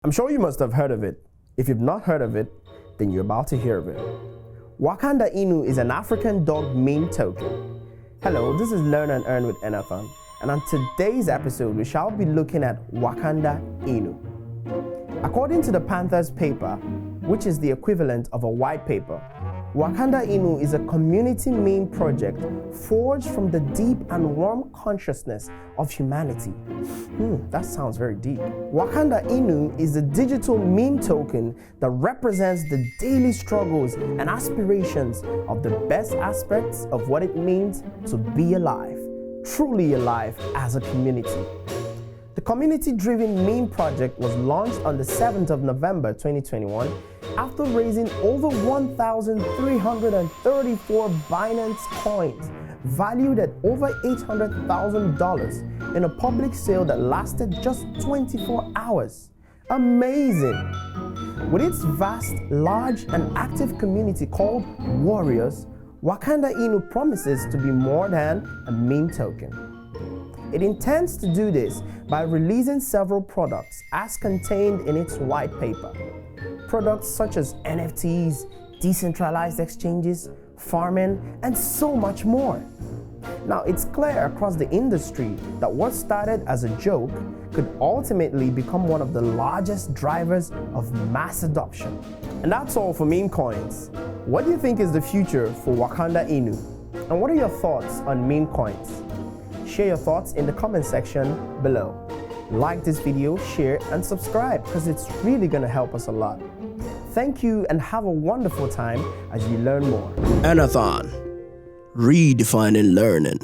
I'm sure you must have heard of it. If you've not heard of it, then you're about to hear of it. Wakanda Inu is an African dog meme token. Hello, this is Learn and Earn with Enathan, and on today's episode, we shall be looking at Wakanda Inu. According to the Panthers paper, which is the equivalent of a white paper, Wakanda Inu is a community meme project forged from the deep and warm consciousness of humanity. That sounds very deep. Wakanda Inu is a digital meme token that represents the daily struggles and aspirations of the best aspects of what it means to be alive, truly alive as a community. The community-driven meme project was launched on the 7th of November 2021 after raising over 1,334 Binance coins valued at over $800,000 in a public sale that lasted just 24 hours. Amazing! With its vast, large, and active community called Warriors, Wakanda Inu promises to be more than a meme token. It intends to do this by releasing several products as contained in its white paper. Products such as NFTs, decentralized exchanges, farming, and so much more. Now, it's clear across the industry that what started as a joke could ultimately become one of the largest drivers of mass adoption. And that's all for meme coins. What do you think is the future for Wakanda Inu? And what are your thoughts on meme coins? Share your thoughts in the comment section below. Like this video, share, and subscribe because it's really going to help us a lot. Thank you and have a wonderful time as you learn more. Enathan, redefining learning.